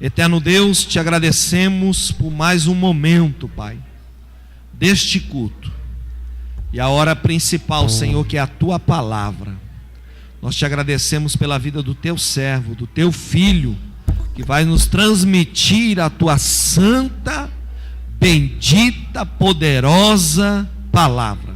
Eterno Deus, te agradecemos por mais um momento, Pai, deste culto. E a hora principal, Senhor, que é a Tua palavra. Nós te agradecemos pela vida do Teu servo, do Teu Filho, que vai nos transmitir a Tua santa, bendita, poderosa palavra,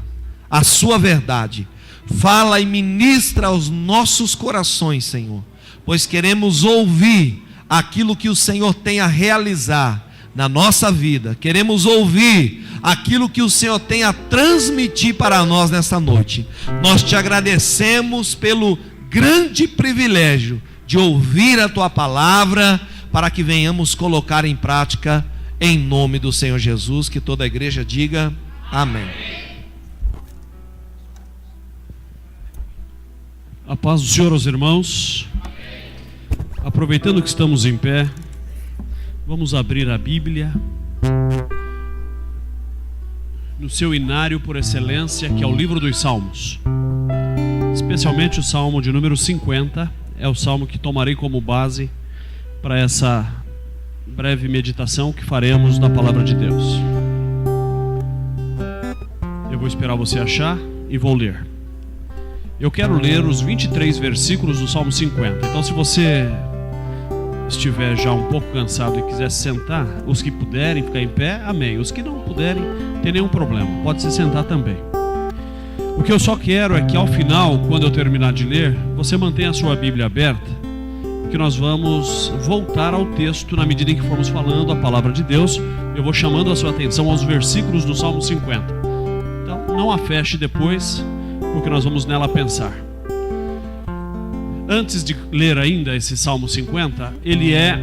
a Sua verdade. Fala e ministra aos nossos corações, Senhor, pois queremos ouvir aquilo que o Senhor tem a realizar na nossa vida. Queremos ouvir aquilo que o Senhor tem a transmitir para nós nessa noite. Nós te agradecemos pelo grande privilégio de ouvir a Tua palavra, para que venhamos colocar em prática, em nome do Senhor Jesus. Que toda a igreja diga amém. A paz do Senhor aos irmãos. Aproveitando que estamos em pé, vamos abrir a Bíblia no seu inário por excelência, que é o livro dos Salmos, especialmente o Salmo de número 50. É o salmo que tomarei como base para essa breve meditação que faremos da palavra de Deus. Eu vou esperar você achar e vou ler. Eu quero ler os 23 versículos do Salmo 50. Então, se você estiver já um pouco cansado e quiser sentar, os que puderem ficar em pé, amém. Os que não puderem, não tem nenhum problema, pode se sentar também. O que eu só quero é que ao final, quando eu terminar de ler, você mantenha a sua Bíblia aberta, que nós vamos voltar ao texto na medida em que formos falando a palavra de Deus. Eu vou chamando a sua atenção aos versículos do Salmo 50. Então, não a feche depois, porque nós vamos nela pensar. Antes de ler ainda esse Salmo 50, ele é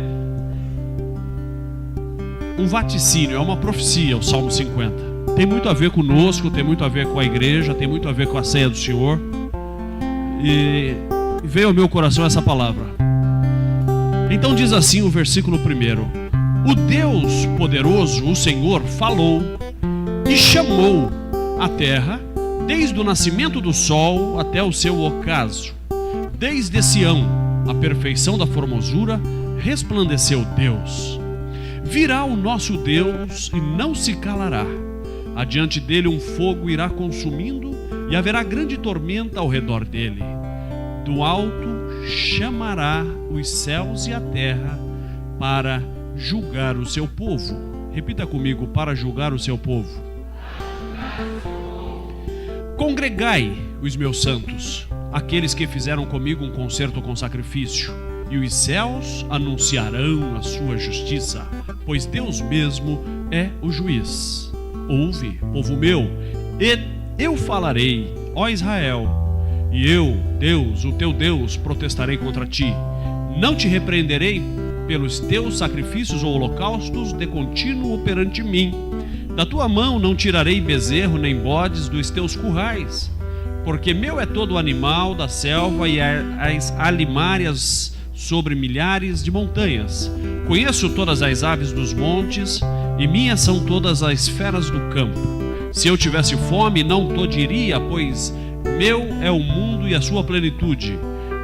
um vaticínio, é uma profecia, o Salmo 50. Tem muito a ver conosco, tem muito a ver com a igreja, tem muito a ver com a ceia do Senhor. E veio ao meu coração essa palavra. Então diz assim o versículo 1: O Deus poderoso, o Senhor, falou e chamou a terra, desde o nascimento do sol até o seu ocaso. Desde Sião, a perfeição da formosura, resplandeceu Deus. Virá o nosso Deus e não se calará. Adiante dele um fogo irá consumindo, e haverá grande tormenta ao redor dele. Do alto chamará os céus e a terra para julgar o seu povo. Repita comigo: para julgar o seu povo. Congregai os meus santos, aqueles que fizeram comigo um concerto com sacrifício, e os céus anunciarão a sua justiça, pois Deus mesmo é o juiz. Ouve, povo meu, e eu falarei, ó Israel, e eu, Deus, o teu Deus, protestarei contra ti. Não te repreenderei pelos teus sacrifícios ou holocaustos de contínuo perante mim. Da tua mão não tirarei bezerro nem bodes dos teus currais, porque meu é todo o animal da selva e as alimárias sobre milhares de montanhas. Conheço todas as aves dos montes, e minhas são todas as feras do campo. Se eu tivesse fome, não todiria, pois meu é o mundo e a sua plenitude.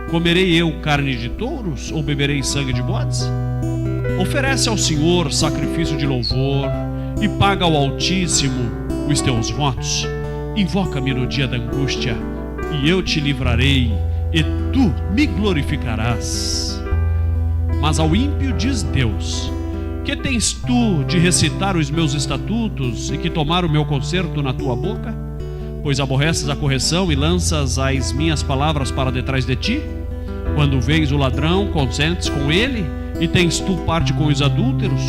Comerei eu carne de touros ou beberei sangue de bodes? Oferece ao Senhor sacrifício de louvor e paga ao Altíssimo os teus votos. Invoca-me no dia da angústia, e eu te livrarei, e tu me glorificarás. Mas ao ímpio diz Deus: que tens tu de recitar os meus estatutos e que tomar o meu concerto na tua boca? Pois aborreces a correção e lanças as minhas palavras para detrás de ti? Quando vês o ladrão, consentes com ele, e tens tu parte com os adúlteros?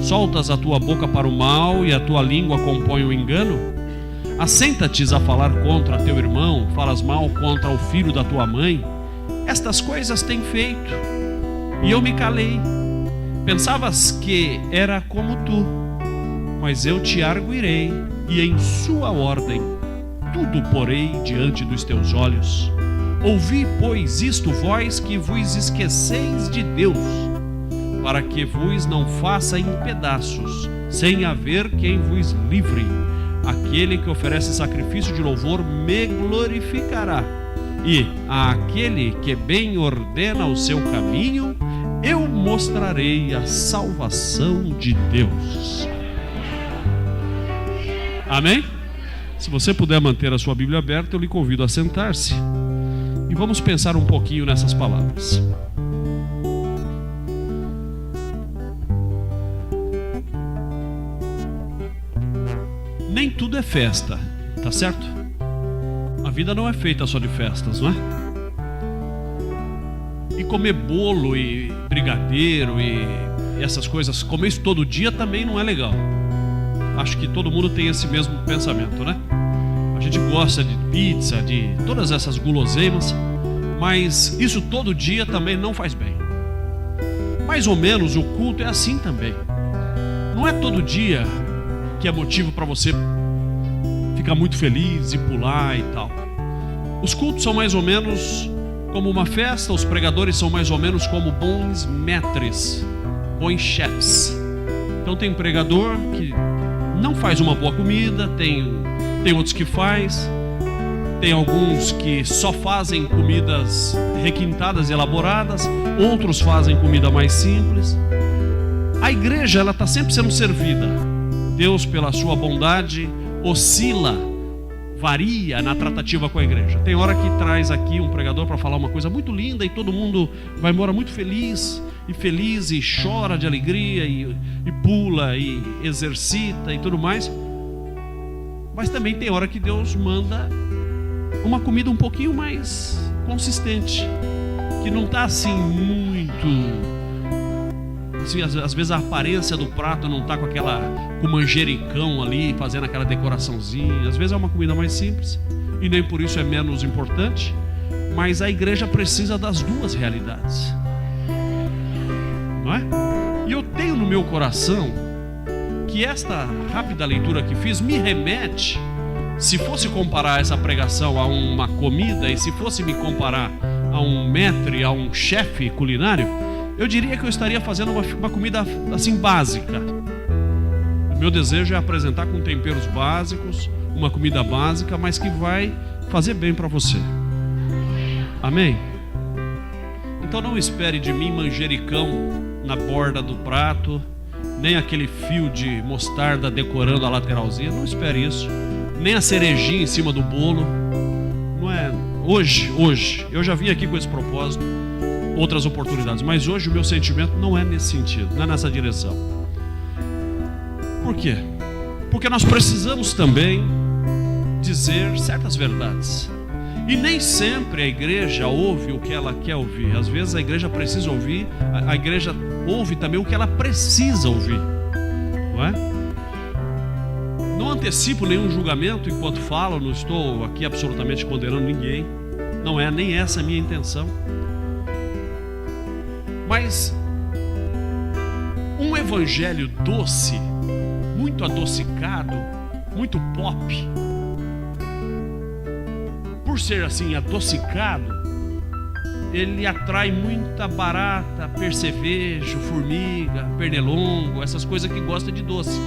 Soltas a tua boca para o mal e a tua língua compõe o engano? Assenta-te a falar contra teu irmão, falas mal contra o filho da tua mãe? Estas coisas têm feito, e eu me calei. Pensavas que era como tu, mas eu te arguirei, e em sua ordem tudo porei diante dos teus olhos. Ouvi, pois, isto vós que vos esqueceis de Deus, para que vos não faça em pedaços, sem haver quem vos livre. Aquele que oferece sacrifício de louvor me glorificará, e àquele que bem ordena o seu caminho, eu mostrarei a salvação de Deus. Amém? Se você puder manter a sua Bíblia aberta, eu lhe convido a sentar-se e vamos pensar um pouquinho nessas palavras. Nem tudo é festa, tá certo? A vida não é feita só de festas, não é? E comer bolo e brigadeiro e essas coisas, comer isso todo dia também não é legal. Acho que todo mundo tem esse mesmo pensamento, né? A gente gosta de pizza, de todas essas guloseimas, mas isso todo dia também não faz bem. Mais ou menos o culto é assim também. Não é todo dia que é motivo para você ficar muito feliz e pular e tal. Os cultos são mais ou menos como uma festa, os pregadores são mais ou menos como bons maîtres, bons chefs. Então tem pregador que não faz uma boa comida, tem outros que faz, tem alguns que só fazem comidas requintadas e elaboradas, outros fazem comida mais simples. A igreja, ela está sempre sendo servida. Deus, pela sua bondade, oscila, varia na tratativa com a igreja. Tem hora que traz aqui um pregador para falar uma coisa muito linda e todo mundo vai embora muito feliz e chora de alegria e pula e exercita e tudo mais. Mas também tem hora que Deus manda uma comida um pouquinho mais consistente, que não está assim muito... Assim, às vezes a aparência do prato não está com manjericão ali, fazendo aquela decoraçãozinha. Às vezes é uma comida mais simples e nem por isso é menos importante. Mas a igreja precisa das duas realidades, não é? E eu tenho no meu coração que esta rápida leitura que fiz me remete, se fosse comparar essa pregação a uma comida e se fosse me comparar a um maître, a um chefe culinário, eu diria que eu estaria fazendo uma comida assim básica. O meu desejo é apresentar com temperos básicos, uma comida básica, mas que vai fazer bem para você. Amém? Então não espere de mim manjericão na borda do prato, nem aquele fio de mostarda decorando a lateralzinha. Não espere isso. Nem a cerejinha em cima do bolo. Não é hoje. Eu já vim aqui com esse propósito, outras oportunidades, mas hoje o meu sentimento não é nesse sentido, não é nessa direção. Por quê? Porque nós precisamos também dizer certas verdades. E nem sempre a igreja ouve o que ela quer ouvir. Às vezes a igreja precisa ouvir, a igreja ouve também o que ela precisa ouvir, não é? Não antecipo nenhum julgamento enquanto falo, não estou aqui absolutamente condenando ninguém, não é nem essa a minha intenção. Mas um evangelho doce, muito adocicado, muito pop, por ser assim adocicado, ele atrai muita barata, percevejo, formiga, pernilongo, essas coisas que gostam de doce.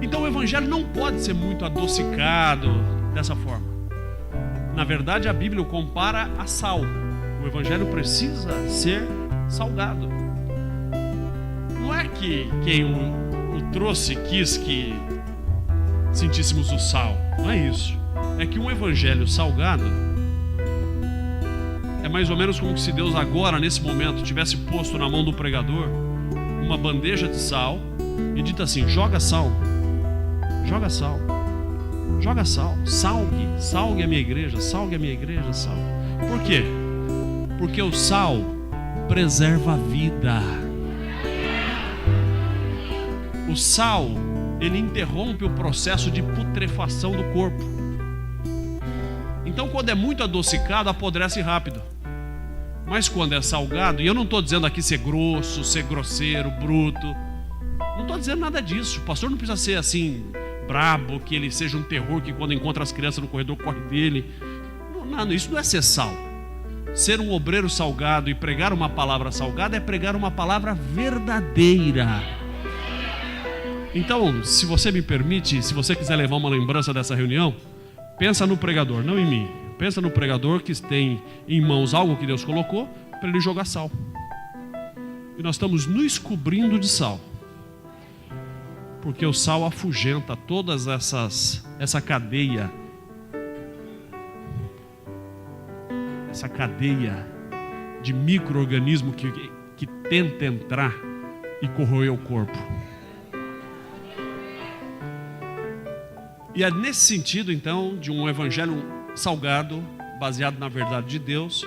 Então o evangelho não pode ser muito adocicado dessa forma. Na verdade, a Bíblia o compara a sal. O evangelho precisa ser salgado. Não é que quem o trouxe quis que sentíssemos o sal. Não é isso. É que um evangelho salgado é mais ou menos como se Deus agora, nesse momento, tivesse posto na mão do pregador uma bandeja de sal e dito assim: joga sal, joga sal, joga sal, salgue a minha igreja, salgue a minha igreja, salgue. Por quê? Porque o sal preserva a vida. O sal, ele interrompe o processo de putrefação do corpo. Então, quando é muito adocicado, apodrece rápido. Mas quando é salgado, e eu não estou dizendo aqui ser grosso, ser grosseiro, bruto, não estou dizendo nada disso. O pastor não precisa ser assim, brabo, que ele seja um terror, que quando encontra as crianças no corredor corre dele. Não, isso não é ser sal. Ser um obreiro salgado e pregar uma palavra salgada é pregar uma palavra verdadeira. Então, se você me permite, se você quiser levar uma lembrança dessa reunião, pensa no pregador, não em mim. Pensa no pregador que tem em mãos algo que Deus colocou para ele jogar sal. E nós estamos nos cobrindo de sal. Porque o sal afugenta todas essa cadeia de micro-organismo que tenta entrar e corroer o corpo. E é nesse sentido, então, de um evangelho salgado, baseado na verdade de Deus,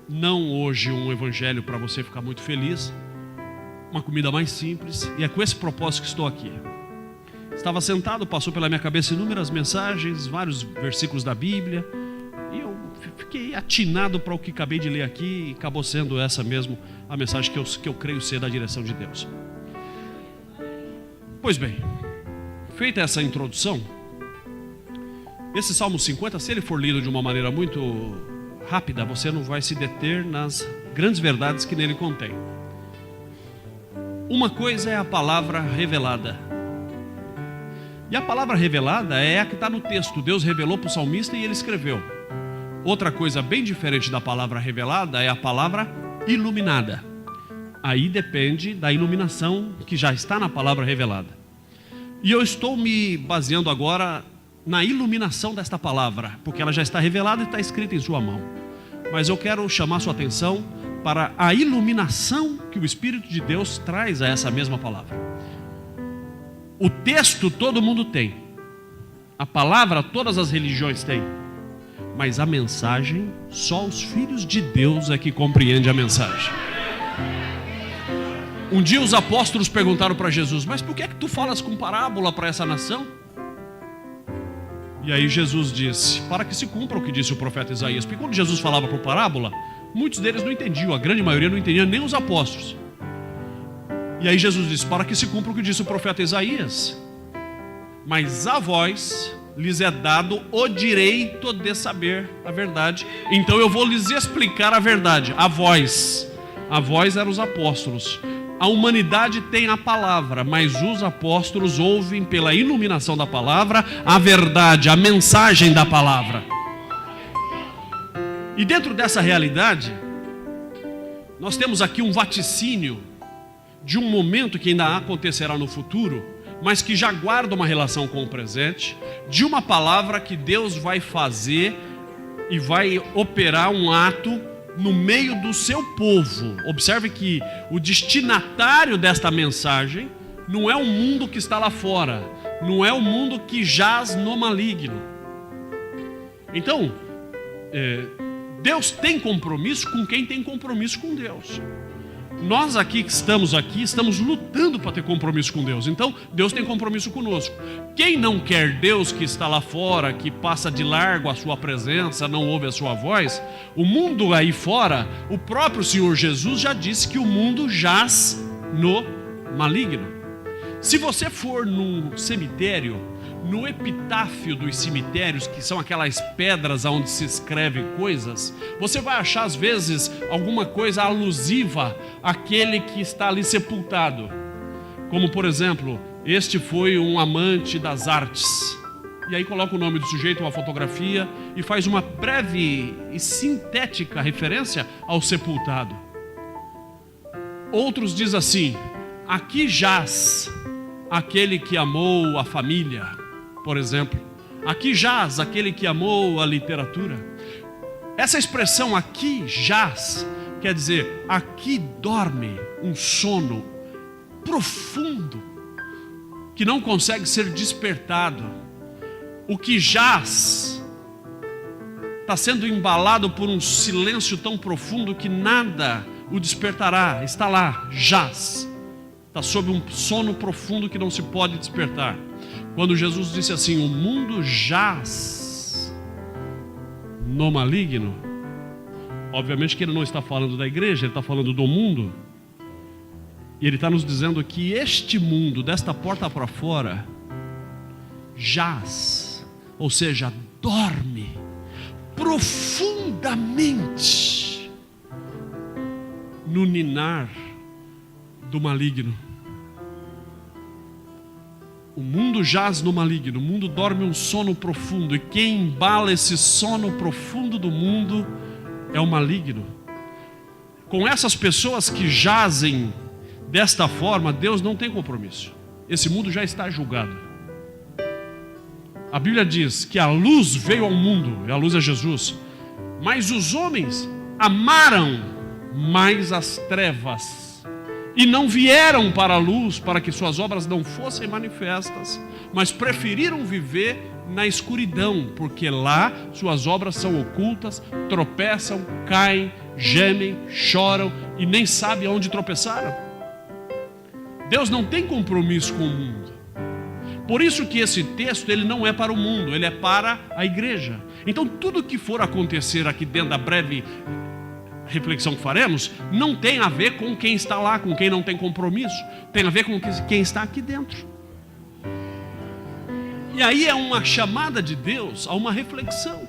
não hoje um evangelho para você ficar muito feliz, uma comida mais simples, e é com esse propósito que estou aqui. Estava sentado, passou pela minha cabeça inúmeras mensagens, vários versículos da Bíblia, e eu fiquei atinado para o que acabei de ler aqui, e acabou sendo essa mesmo a mensagem que eu creio ser da direção de Deus. Pois bem, feita essa introdução, esse Salmo 50, se ele for lido de uma maneira muito rápida, você não vai se deter nas grandes verdades que nele contém. Uma coisa é a palavra revelada. E a palavra revelada é a que está no texto. Deus revelou para o salmista e ele escreveu. Outra coisa bem diferente da palavra revelada é a palavra iluminada. Aí depende da iluminação que já está na palavra revelada. E eu estou me baseando agora na iluminação desta palavra, porque ela já está revelada e está escrita em sua mão. Mas eu quero chamar sua atenção para a iluminação que o Espírito de Deus traz a essa mesma palavra. O texto todo mundo tem, a palavra todas as religiões têm, mas a mensagem só os filhos de Deus é que compreendem a mensagem. Um dia os apóstolos perguntaram para Jesus: mas por que é que tu falas com parábola para essa nação? E aí Jesus disse: para que se cumpra o que disse o profeta Isaías. Porque quando Jesus falava por parábola, muitos deles não entendiam, a grande maioria não entendia, nem os apóstolos. E aí Jesus disse: para que se cumpra o que disse o profeta Isaías. Mas a vós lhes é dado o direito de saber a verdade. Então eu vou lhes explicar a verdade. A vós eram os apóstolos. A humanidade tem a palavra, mas os apóstolos ouvem pela iluminação da palavra a verdade, a mensagem da palavra. E dentro dessa realidade, nós temos aqui um vaticínio de um momento que ainda acontecerá no futuro, mas que já guarda uma relação com o presente, de uma palavra que Deus vai fazer e vai operar um ato no meio do seu povo. Observe que o destinatário desta mensagem não é o mundo que está lá fora, não é o mundo que jaz no maligno. Então, Deus tem compromisso com quem tem compromisso com Deus. Nós aqui que estamos aqui, estamos lutando para ter compromisso com Deus. Então, Deus tem compromisso conosco. Quem não quer Deus que está lá fora, que passa de largo a sua presença, não ouve a sua voz, o mundo aí fora, o próprio Senhor Jesus já disse que o mundo jaz no maligno. Se você for num cemitério, no epitáfio dos cemitérios, que são aquelas pedras onde se escrevem coisas, você vai achar às vezes alguma coisa alusiva àquele que está ali sepultado. Como por exemplo, este foi um amante das artes. E aí coloca o nome do sujeito, uma fotografia, e faz uma breve e sintética referência ao sepultado. Outros dizem assim: aqui jaz aquele que amou a família, por exemplo. Aqui jaz aquele que amou a literatura. Essa expressão aqui jaz quer dizer aqui dorme um sono profundo que não consegue ser despertado. O que jaz está sendo embalado por um silêncio tão profundo que nada o despertará. Está lá, jaz. Está sob um sono profundo que não se pode despertar. Quando Jesus disse assim: o mundo jaz no maligno, obviamente que ele não está falando da igreja, ele está falando do mundo. E ele está nos dizendo que este mundo, desta porta para fora, jaz, ou seja, dorme profundamente no ninar do maligno. O mundo jaz no maligno, o mundo dorme um sono profundo, e quem embala esse sono profundo do mundo é o maligno. Com essas pessoas que jazem desta forma, Deus não tem compromisso. Esse mundo já está julgado. A Bíblia diz que a luz veio ao mundo, e a luz é Jesus, mas os homens amaram mais as trevas e não vieram para a luz para que suas obras não fossem manifestas, mas preferiram viver na escuridão, porque lá suas obras são ocultas, tropeçam, caem, gemem, choram e nem sabem aonde tropeçaram. Deus não tem compromisso com o mundo. Por isso que esse texto ele não é para o mundo, ele é para a igreja. Então tudo que for acontecer aqui dentro da breve reflexão que faremos, não tem a ver com quem está lá, com quem não tem compromisso, tem a ver com quem está aqui dentro. E aí é uma chamada de Deus a uma reflexão.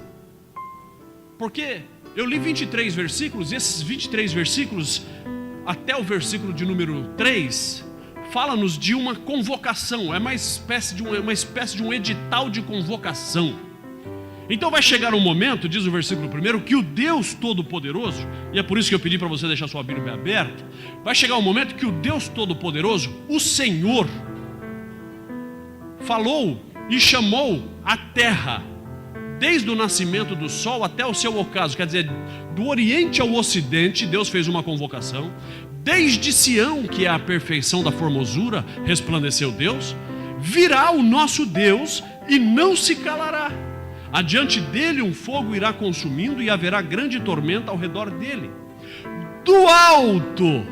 Porque eu li 23 versículos, e esses 23 versículos, até o versículo de número 3, fala-nos de uma convocação, é uma espécie de um edital de convocação. Então vai chegar um momento, diz o versículo 1, que o Deus Todo-Poderoso, e é por isso que eu pedi para você deixar sua Bíblia aberta, vai chegar um momento que o Deus Todo-Poderoso, o Senhor, falou e chamou a terra, desde o nascimento do sol até o seu ocaso, quer dizer, do oriente ao ocidente, Deus fez uma convocação. Desde Sião, que é a perfeição da formosura, resplandeceu Deus. Virá o nosso Deus e não se calará. Adiante dele um fogo irá consumindo e haverá grande tormenta ao redor dele. Do alto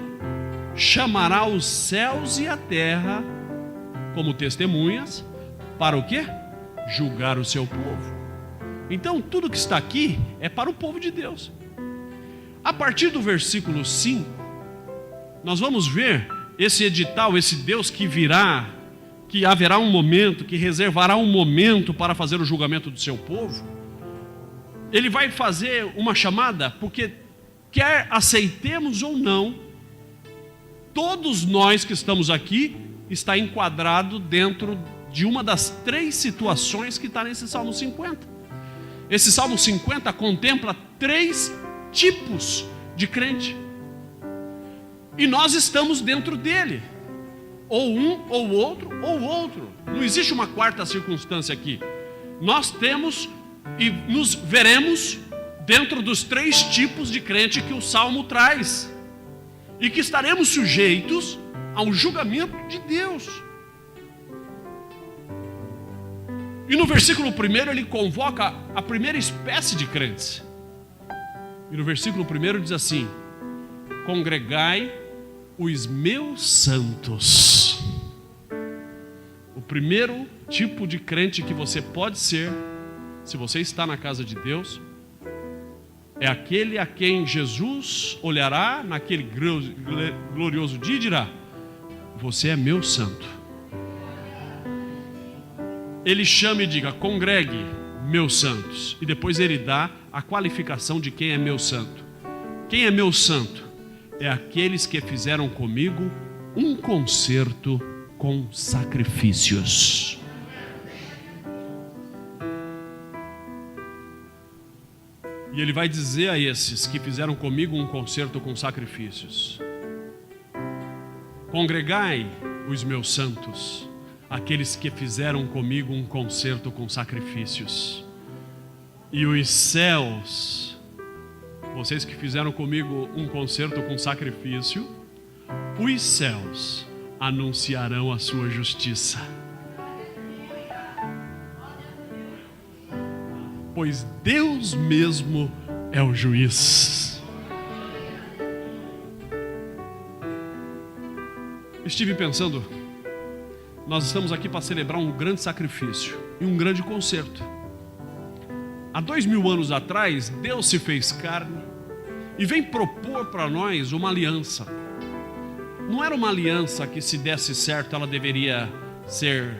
chamará os céus e a terra como testemunhas. Para o quê? Julgar o seu povo. Então tudo que está aqui é para o povo de Deus. A partir do versículo 5, nós vamos ver esse edital, esse Deus que virá, que haverá um momento, que reservará um momento para fazer o julgamento do seu povo. Ele vai fazer uma chamada, porque quer aceitemos ou não, todos nós que estamos aqui está enquadrado dentro de uma das 3 situações que está nesse Salmo 50. Esse Salmo 50 contempla 3 tipos de crente. E nós estamos dentro dele. Ou um, ou outro, ou outro. Não existe uma quarta circunstância aqui. Nós temos e nos veremos dentro dos 3 tipos de crente que o Salmo traz. E que estaremos sujeitos ao julgamento de Deus. E no versículo 1 ele convoca a primeira espécie de crentes. E no versículo 1 diz assim: congregai os meus santos. O primeiro tipo de crente que você pode ser, se você está na casa de Deus, é aquele a quem Jesus olhará naquele glorioso dia e dirá: você é meu santo. Ele chama e diga: congregue meus santos. E depois ele dá a qualificação de quem é meu santo. Quem é meu santo? É aqueles que fizeram comigo um concerto com sacrifícios. E ele vai dizer a esses que fizeram comigo um concerto com sacrifícios: congregai os meus santos, aqueles que fizeram comigo um concerto com sacrifícios. E os céus, vocês que fizeram comigo um concerto com sacrifício, os céus anunciarão a sua justiça. Pois Deus mesmo é o juiz. Estive pensando, nós estamos aqui para celebrar um grande sacrifício e um grande concerto. Há 2000 anos atrás, Deus se fez carne e vem propor para nós uma aliança. Não era uma aliança que, se desse certo, ela deveria ser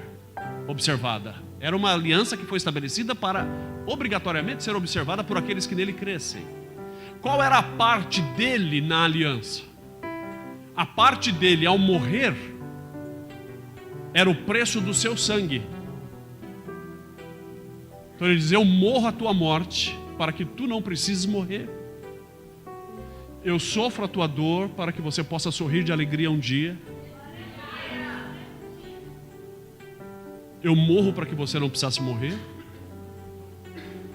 observada. Era uma aliança que foi estabelecida para obrigatoriamente ser observada por aqueles que nele crescem. Qual era a parte dele na aliança? A parte dele ao morrer era o preço do seu sangue. Então ele diz: eu morro a tua morte para que tu não precises morrer. Eu sofro a tua dor para que você possa sorrir de alegria um dia. Eu morro para que você não precisasse morrer.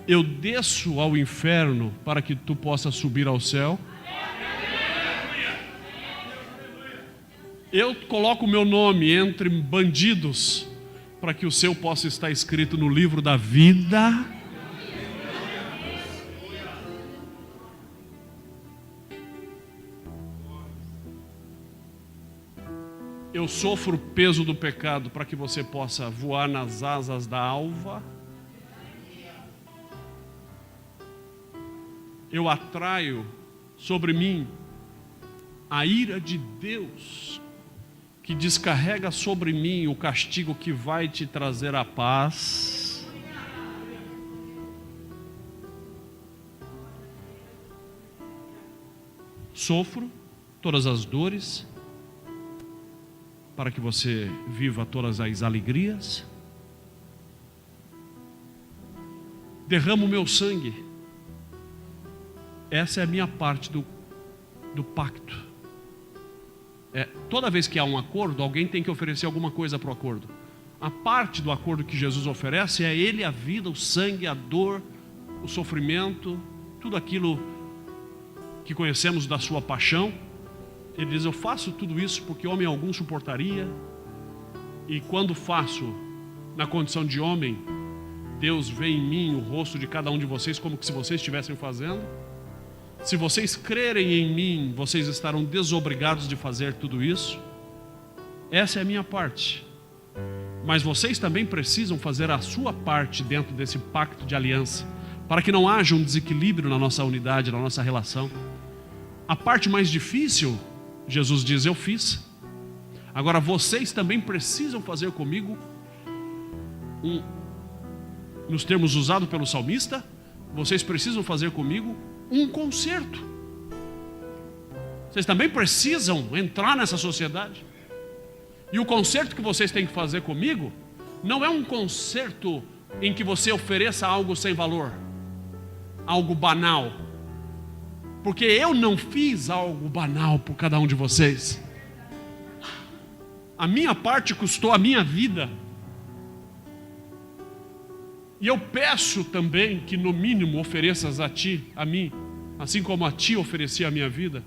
Eu desço ao inferno para que tu possa subir ao céu. Eu coloco o meu nome entre bandidos para que o seu possa estar escrito no livro da vida. Eu sofro o peso do pecado para que você possa voar nas asas da alva. Eu atraio sobre mim a ira de Deus, que descarrega sobre mim o castigo que vai te trazer a paz. Sofro todas as dores para que você viva todas as alegrias. Derramo o meu sangue. Essa é a minha parte do pacto. Toda vez que há um acordo, alguém tem que oferecer alguma coisa para o acordo. A parte do acordo que Jesus oferece é Ele, a vida, o sangue, a dor, o sofrimento, tudo aquilo que conhecemos da sua paixão. Ele diz: eu faço tudo isso porque homem algum suportaria. E quando faço na condição de homem, Deus vê em mim o rosto de cada um de vocês como se vocês estivessem fazendo. Se vocês crerem em mim, vocês estarão desobrigados de fazer tudo isso. Essa é a minha parte. Mas vocês também precisam fazer a sua parte dentro desse pacto de aliança, para que não haja um desequilíbrio na nossa unidade, na nossa relação. A parte mais difícil, Jesus diz, eu fiz. Agora vocês também precisam fazer comigo, nos termos usados pelo salmista, vocês precisam fazer comigo um concerto. Vocês também precisam entrar nessa sociedade. E o concerto que vocês têm que fazer comigo não é um concerto em que você ofereça algo sem valor, algo banal. Porque eu não fiz algo banal por cada um de vocês. A minha parte custou a minha vida. E eu peço também que no mínimo ofereças a ti, a mim, assim como a ti ofereci a minha vida,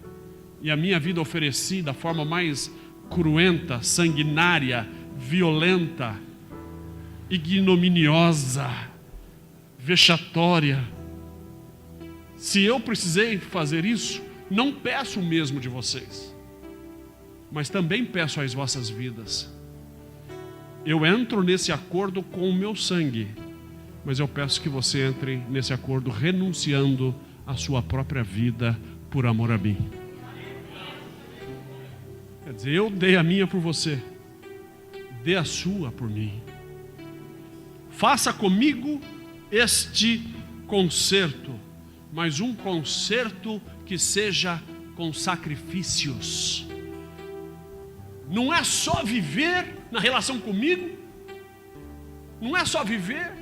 e a minha vida ofereci da forma mais cruenta, sanguinária, violenta, ignominiosa, vexatória. Se eu precisei fazer isso, não peço o mesmo de vocês, mas também peço as vossas vidas. Eu entro nesse acordo com o meu sangue, mas eu peço que você entre nesse acordo renunciando à sua própria vida por amor a mim. Quer dizer, eu dei a minha por você, dê a sua por mim. Faça comigo este concerto, mas um concerto que seja com sacrifícios. Não é só viver na relação comigo, não é só viver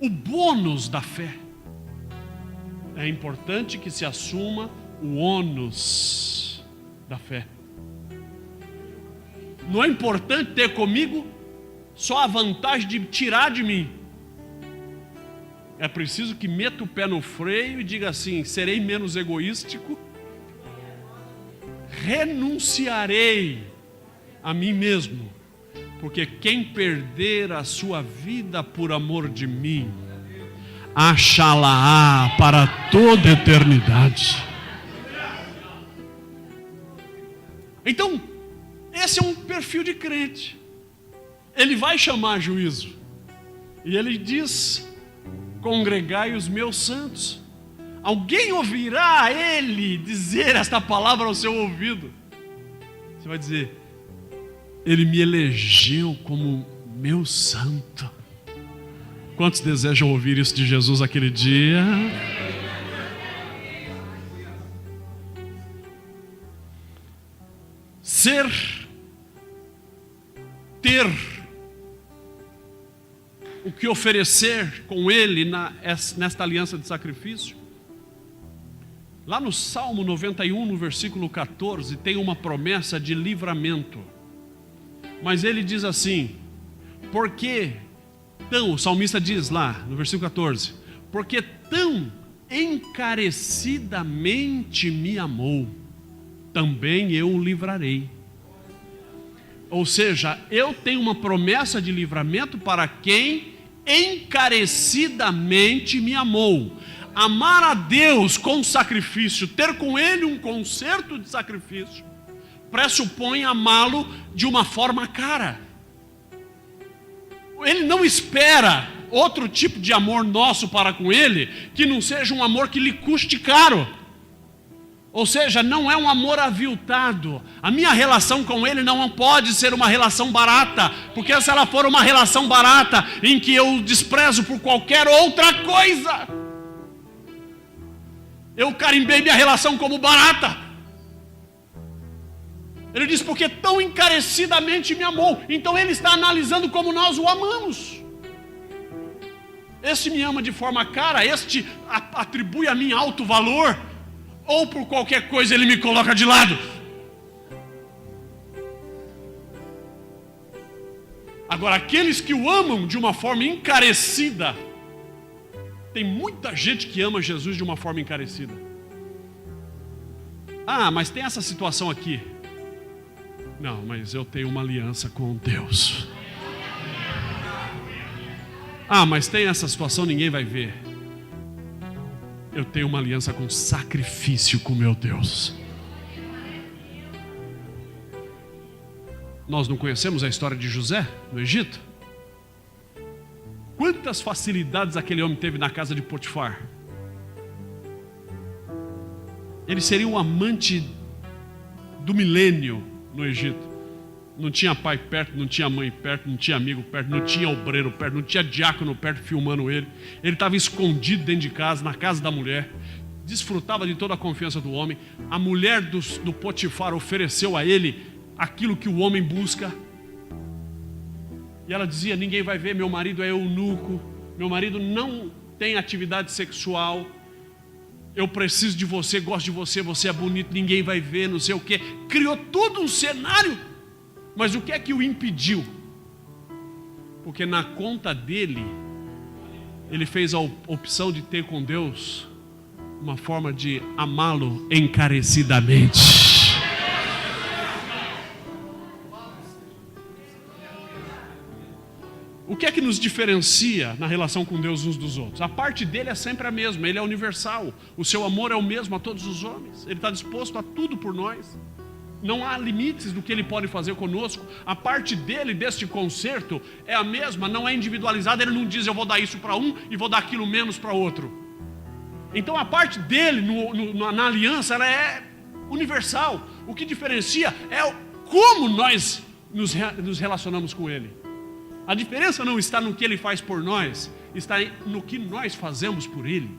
o bônus da fé. É importante que se assuma o ônus da fé. Não é importante ter comigo só a vantagem de tirar de mim. É preciso que meta o pé no freio e diga assim: serei menos egoístico, renunciarei a mim mesmo, porque quem perder a sua vida por amor de mim, achá-la-á para toda eternidade. Então, esse é um perfil de crente. Ele vai chamar juízo. E ele diz: congregai os meus santos. Alguém ouvirá ele dizer esta palavra ao seu ouvido. Você vai dizer: ele me elegeu como meu santo. Quantos desejam ouvir isso de Jesus aquele dia? Ter o que oferecer com Ele nesta aliança de sacrifício Lá no Salmo 91, no versículo 14, tem uma promessa de livramento. Mas ele diz assim: porque tão, o salmista diz lá no versículo 14, porque tão encarecidamente me amou, também eu o livrarei. Ou seja, eu tenho uma promessa de livramento para quem encarecidamente me amou. Amar a Deus com sacrifício, ter com Ele um concerto de sacrifício, pressupõe amá-lo de uma forma cara. Ele não espera outro tipo de amor nosso para com Ele, que não seja um amor que lhe custe caro. Ou seja, não é um amor aviltado. A minha relação com Ele não pode ser uma relação barata, porque se ela for uma relação barata, em que eu o desprezo por qualquer outra coisa, eu carimbei minha relação como barata. Ele diz, porque tão encarecidamente me amou. Então Ele está analisando como nós o amamos. Este me ama de forma cara, este atribui a mim alto valor, ou por qualquer coisa Ele me coloca de lado. Agora, aqueles que o amam de uma forma encarecida, tem muita gente que ama Jesus de uma forma encarecida. Ah, mas tem essa situação aqui. Não, mas eu tenho uma aliança com Deus. Ah, mas tem essa situação, ninguém vai ver. Eu tenho uma aliança com sacrifício com meu Deus. Nós não conhecemos a história de José no Egito? Quantas facilidades aquele homem teve na casa de Potifar? Ele seria um amante do milênio no Egito. Não tinha pai perto, não tinha mãe perto, não tinha amigo perto, não tinha obreiro perto, não tinha diácono perto filmando ele. Ele estava escondido dentro de casa, na casa da mulher. Desfrutava de toda a confiança do homem. A mulher do Potifar ofereceu a ele aquilo que o homem busca. E ela dizia, ninguém vai ver, meu marido é eunuco, meu marido não tem atividade sexual, eu preciso de você, gosto de você, você é bonito, ninguém vai ver, não sei o quê. Criou todo um cenário, mas o que é que o impediu? Porque na conta dele, ele fez a opção de ter com Deus uma forma de amá-lo encarecidamente. O que é que nos diferencia na relação com Deus uns dos outros? A parte dele é sempre a mesma, ele é universal. O seu amor é o mesmo a todos os homens. Ele está disposto a tudo por nós. Não há limites do que ele pode fazer conosco. A parte dele, deste concerto, é a mesma, não é individualizada. Ele não diz, eu vou dar isso para um e vou dar aquilo menos para outro. Então a parte dele na aliança, ela é universal. O que diferencia é como nós nos relacionamos com ele. A diferença não está no que ele faz por nós, está no que nós fazemos por ele.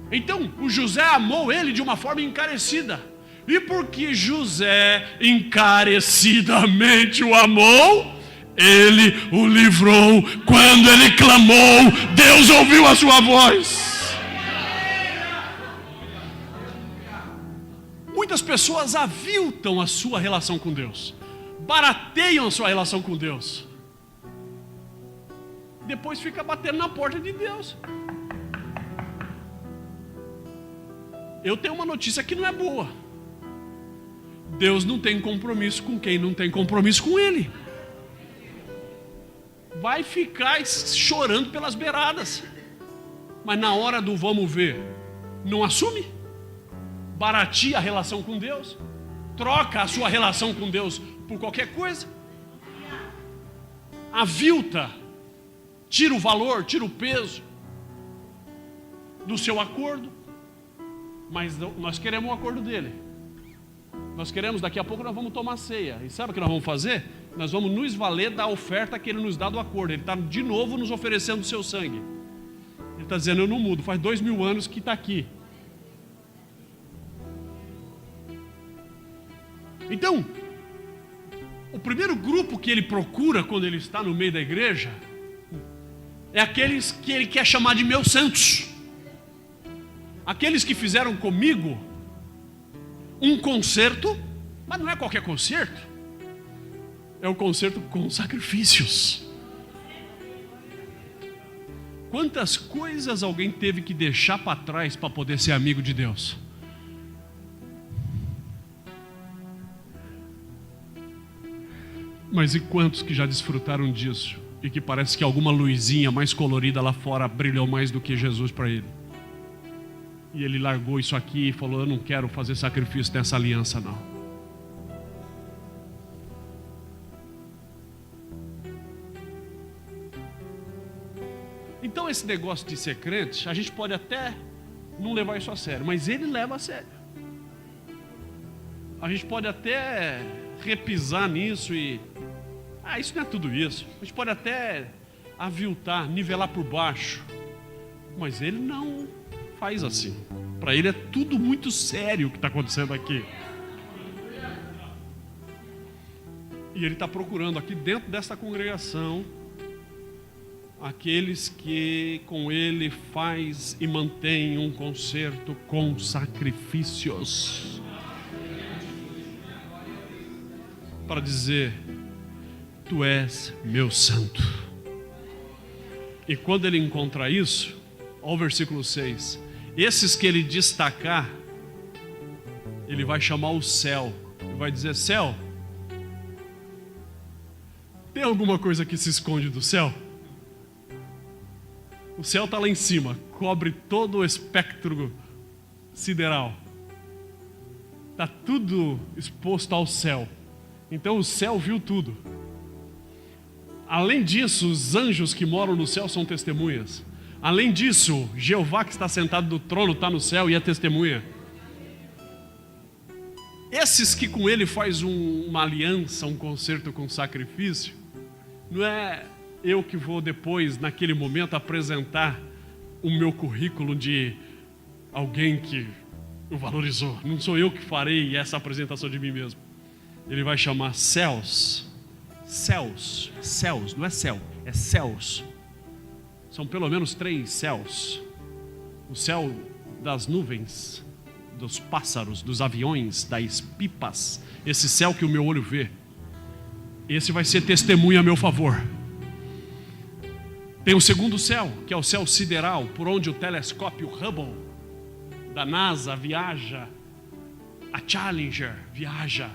Então, o José amou ele de uma forma encarecida. E porque José encarecidamente o amou, ele o livrou. Quando ele clamou, Deus ouviu a sua voz. Muitas pessoas aviltam a sua relação com Deus, barateiam a sua relação com Deus, depois fica batendo na porta de Deus. Eu tenho uma notícia que não é boa. Deus não tem compromisso com quem não tem compromisso com Ele. Vai ficar chorando pelas beiradas, mas na hora do vamos ver, não assume, barateia a relação com Deus, troca a sua relação com Deus por qualquer coisa, avilta, tira o valor, tira o peso do seu acordo. Mas nós queremos o acordo dele. Nós queremos, daqui a pouco nós vamos tomar ceia. E sabe o que nós vamos fazer? Nós vamos nos valer da oferta que ele nos dá do acordo. Ele está de novo nos oferecendo o seu sangue. Ele está dizendo, eu não mudo, faz 2000 anos que está aqui. Então, o primeiro grupo que ele procura quando ele está no meio da igreja é aqueles que ele quer chamar de meus santos. aqueles que fizeram comigo um concerto, mas não é qualquer concerto, é o concerto com sacrifícios. Quantas coisas alguém teve que deixar para trás para poder ser amigo de Deus? Mas e quantos que já desfrutaram disso e que parece que alguma luzinha mais colorida lá fora brilhou mais do que Jesus para ele? E ele largou isso aqui e falou: eu não quero fazer sacrifício nessa aliança não. Então esse negócio de ser crente, a gente pode até não levar isso a sério, mas ele leva a sério. A gente pode até repisar nisso e... isso não é tudo isso. A gente pode até aviltar, nivelar por baixo. Mas ele não faz assim. Para ele é tudo muito sério o que está acontecendo aqui. E ele está procurando aqui dentro dessa congregação aqueles que com ele faz e mantém um concerto com sacrifícios. Para dizer: tu és meu santo. E quando ele encontra isso, olha o versículo 6. Esses que ele destacar, ele vai chamar o céu. Ele vai dizer: céu, tem alguma coisa que se esconde do céu? O céu está lá em cima, cobre todo o espectro sideral. Está tudo exposto ao céu. Então o céu viu tudo. Além disso, os anjos que moram no céu são testemunhas. Além disso, Jeová que está sentado no trono está no céu e é testemunha. Esses que com ele faz uma aliança, um concerto com sacrifício, não é eu que vou depois, naquele momento, apresentar o meu currículo de alguém que o valorizou. Não sou eu que farei essa apresentação de mim mesmo. Ele vai chamar céus. Céus, céus, não é céu, é céus. São pelo menos 3 céus. O céu das nuvens, dos pássaros, dos aviões, das pipas. Esse céu que o meu olho vê. Esse vai ser testemunha a meu favor. Tem o segundo céu, que é o céu sideral, por onde o telescópio Hubble da NASA viaja, a Challenger viaja.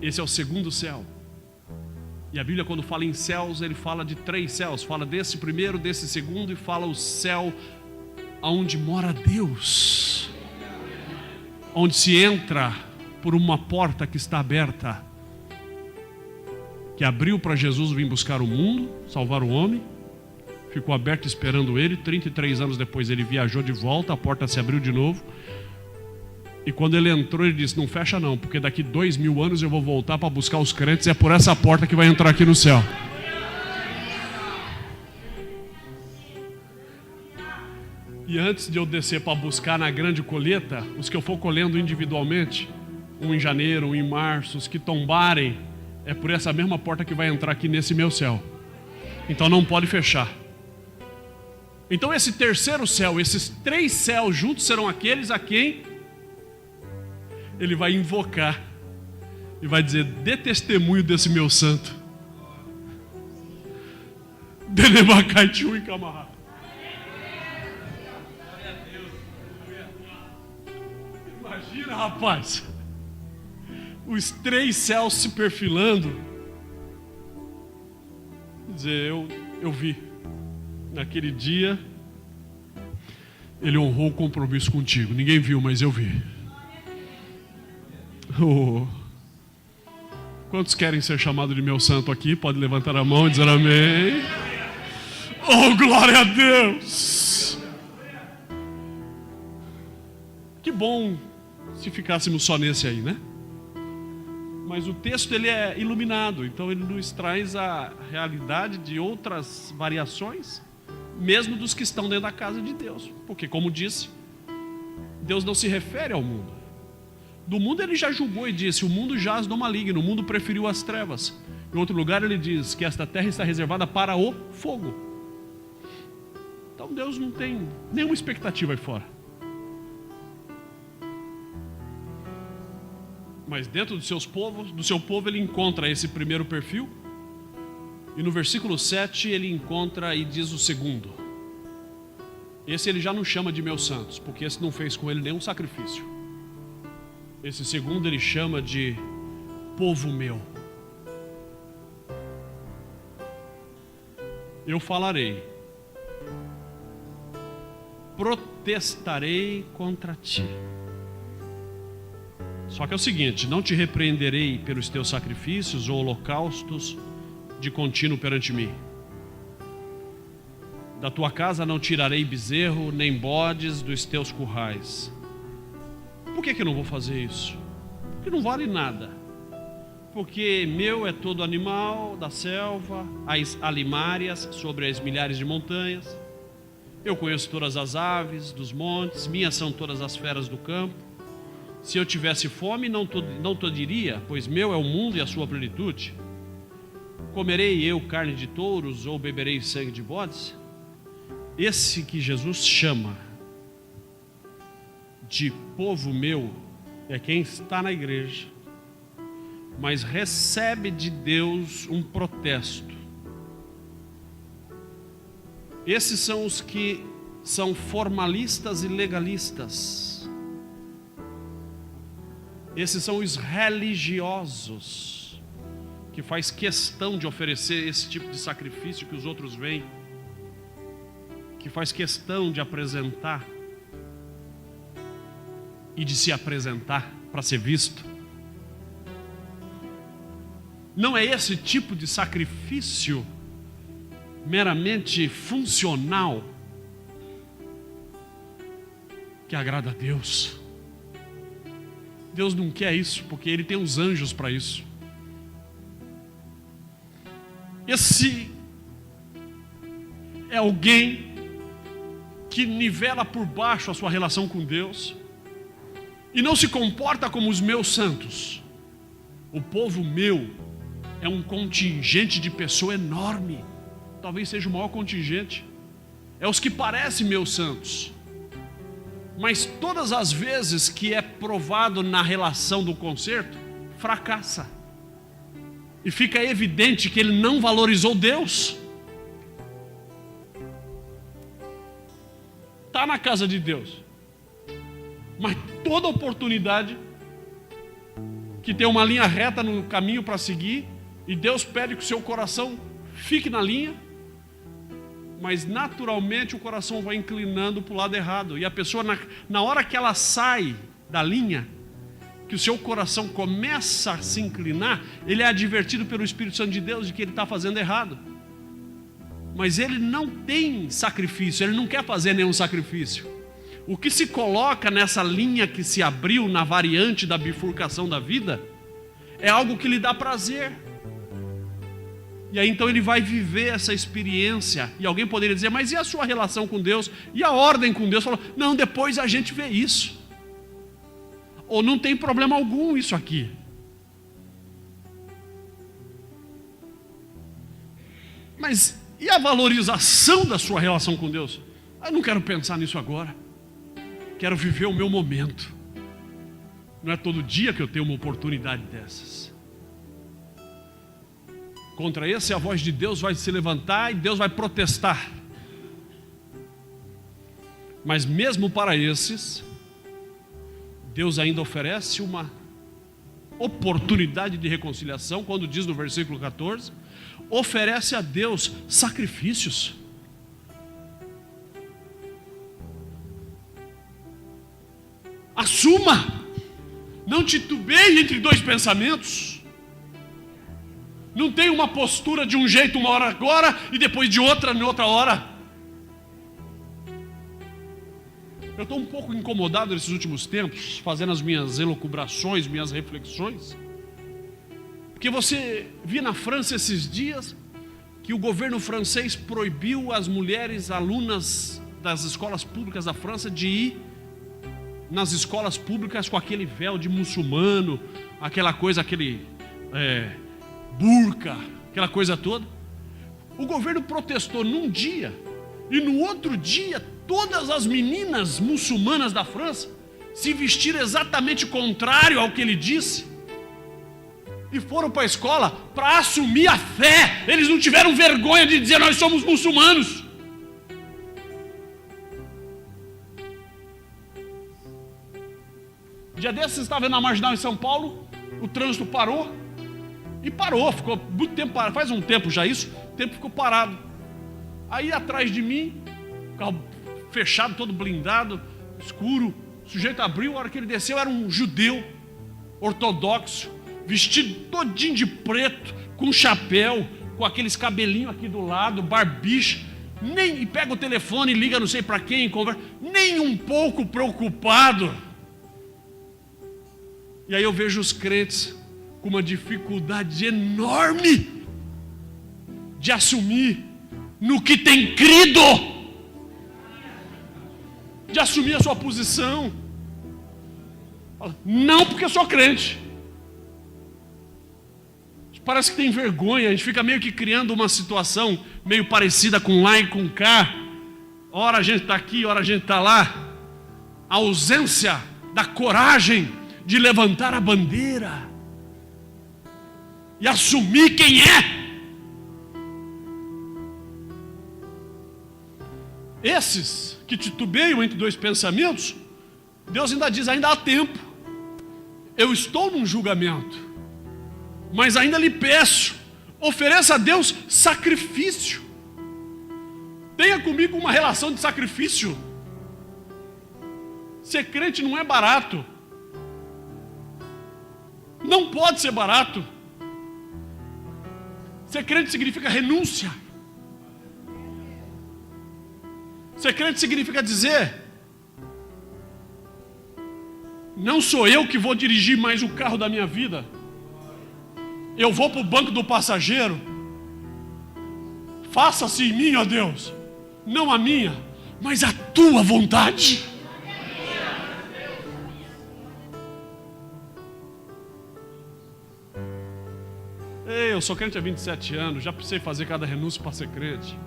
Esse é o segundo céu. E a Bíblia, quando fala em céus, ele fala de 3 céus. Fala desse primeiro, desse segundo, e fala o céu onde mora Deus, onde se entra por uma porta que está aberta, que abriu para Jesus vir buscar o mundo, salvar o homem. Ficou aberto esperando ele. 33 anos depois ele viajou de volta, a porta se abriu de novo. E quando ele entrou, ele disse: não fecha não, porque daqui 2000 anos eu vou voltar para buscar os crentes. É por essa porta que vai entrar aqui no céu. E antes de eu descer para buscar na grande colheita, os que eu for colhendo individualmente, um em janeiro, um em março, os que tombarem, é por essa mesma porta que vai entrar aqui nesse meu céu. Então não pode fechar. Então esse terceiro céu, esses 3 céus juntos serão aqueles a quem ele vai invocar e vai dizer: dê testemunho desse meu santo. Denemacaitiu e camarada. Imagina, rapaz, os 3 céus se perfilando. Quer dizer, eu vi. Naquele dia, ele honrou o compromisso contigo. Ninguém viu, mas eu vi. Oh. Quantos querem ser chamados de meu santo aqui? Pode levantar a mão e dizer amém. Oh, glória a Deus! Que bom se ficássemos só nesse aí, né? Mas o texto ele é iluminado, então ele nos traz a realidade de outras variações, mesmo dos que estão dentro da casa de Deus. Porque, como disse, Deus não se refere ao mundo. Do mundo ele já julgou e disse: o mundo jaz do maligno, o mundo preferiu as trevas. Em outro lugar ele diz que esta terra está reservada para o fogo. Então Deus não tem nenhuma expectativa aí fora. Mas dentro do seu povo ele encontra esse primeiro perfil. E no versículo 7 ele encontra e diz o segundo. Esse ele já não chama de meus santos, porque esse não fez com ele nenhum sacrifício. Esse segundo ele chama de povo meu. Eu falarei, protestarei contra ti. Só que é o seguinte: não te repreenderei pelos teus sacrifícios ou holocaustos de contínuo perante mim. Da tua casa não tirarei bezerro, nem bodes dos teus currais. Por que eu não vou fazer isso? Porque não vale nada. Porque meu é todo animal da selva, as alimárias sobre as milhares de montanhas. Eu conheço todas as aves dos montes, minhas são todas as feras do campo. Se eu tivesse fome, não te diria, pois meu é o mundo e a sua plenitude. Comerei eu carne de touros ou beberei sangue de bodes? Esse que Jesus chama de povo meu é quem está na igreja, mas recebe de Deus um protesto. Esses são os que são formalistas e legalistas. Esses são os religiosos, que faz questão de oferecer esse tipo de sacrifício que os outros veem, que faz questão de apresentar e de se apresentar para ser visto. Não é esse tipo de sacrifício meramente funcional que agrada a Deus. Deus não quer isso, porque Ele tem os anjos para isso. Esse é alguém que nivela por baixo a sua relação com Deus e não se comporta como os meus santos. O povo meu é um contingente de pessoa enorme, talvez seja o maior contingente. É os que parecem meus santos. Mas todas as vezes que é provado na relação do concerto, fracassa. E fica evidente que ele não valorizou Deus. Está na casa de Deus, mas toda oportunidade que tem uma linha reta no caminho para seguir, e Deus pede que o seu coração fique na linha, mas naturalmente o coração vai inclinando para o lado errado, e a pessoa na hora que ela sai da linha, que o seu coração começa a se inclinar, ele é advertido pelo Espírito Santo de Deus de que ele está fazendo errado. Mas ele não tem sacrifício, ele não quer fazer nenhum sacrifício. O que se coloca nessa linha que se abriu na variante da bifurcação da vida é algo que lhe dá prazer. E aí então ele vai viver essa experiência. E alguém poderia dizer, mas e a sua relação com Deus? E a ordem com Deus? Falou, não, depois a gente vê isso. Ou não tem problema algum isso aqui. Mas e a valorização da sua relação com Deus? Eu não quero pensar nisso agora. Quero viver o meu momento. Não é todo dia que eu tenho uma oportunidade dessas. Contra esse, a voz de Deus vai se levantar e Deus vai protestar. Mas mesmo para esses, Deus ainda oferece uma oportunidade de reconciliação, quando diz no versículo 14, oferece a Deus sacrifícios. Assuma, não titubeie entre dois pensamentos. Não tem uma postura de um jeito uma hora agora e depois de outra em outra hora. Eu estou um pouco incomodado nesses últimos tempos, fazendo as minhas elucubrações, minhas reflexões, porque você viu na França esses dias que o governo francês proibiu as mulheres alunas das escolas públicas da França de ir nas escolas públicas com aquele véu de muçulmano, aquela coisa, aquele burca, aquela coisa toda. O governo protestou num dia e no outro dia todas as meninas muçulmanas da França se vestiram exatamente contrário ao que ele disse e foram para a escola para assumir a fé. Eles não tiveram vergonha de dizer: nós somos muçulmanos. Dia desses, estava na Marginal em São Paulo, o trânsito parou, ficou muito tempo parado, faz um tempo já isso, o tempo ficou parado. Aí atrás de mim, o carro fechado, todo blindado, escuro, o sujeito abriu, a hora que ele desceu era um judeu ortodoxo, vestido todinho de preto, com chapéu, com aqueles cabelinhos aqui do lado, barbicha, e pega o telefone e liga não sei para quem, conversa, nem um pouco preocupado. E aí eu vejo os crentes com uma dificuldade enorme de assumir no que tem crido, de assumir a sua posição. Não porque eu sou crente. Parece que tem vergonha, a gente fica meio que criando uma situação meio parecida com lá e com cá. Ora a gente está aqui, ora a gente está lá. A ausência da coragem de levantar a bandeira e assumir quem é. Esses que titubeiam entre dois pensamentos, Deus ainda diz: ainda há tempo, eu estou num julgamento, mas ainda lhe peço, ofereça a Deus sacrifício, tenha comigo uma relação de sacrifício. Ser crente não é barato, não pode ser barato. Ser crente significa renúncia. Ser crente significa dizer: não sou eu que vou dirigir mais o carro da minha vida, eu vou para o banco do passageiro. Faça-se em mim, ó Deus, não a minha, mas a tua vontade. Eu sou crente há 27 anos, já precisei fazer cada renúncia para ser crente.